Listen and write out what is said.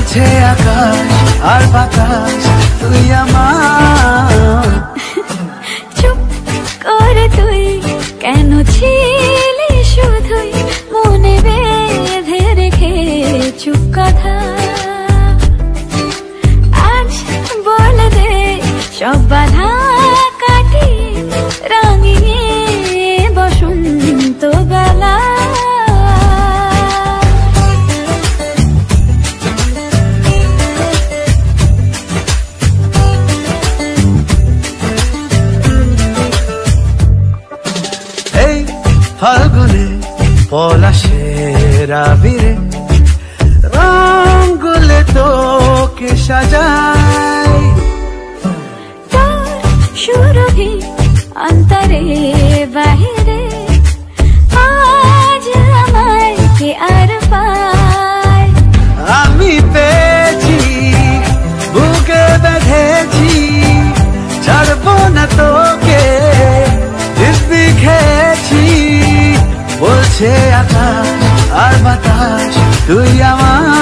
বলছে আকাশ আর বাতাস তুই আমার। চুপ করে তুই কেন ছিলি শুধুই মনে বেঁধে রেখে চুপ কথা। আজ বলে দে সব বাধা কাটিয়ে রাঙিয়ে বসন্ত বেলা। ফাল্গুনে পলাশের আবিরে রঙগুলে তোকে সাজাই। তোর সুরভি অন্তরে বাহিরে আজ আমায় কে আর পায়। আমি পেয়েছি বুকে বেঁধেছি ছাড়বো না তোকে দিব্যি খেয়েছি। বলছে আকাশ আর বাতাস তুই আমার।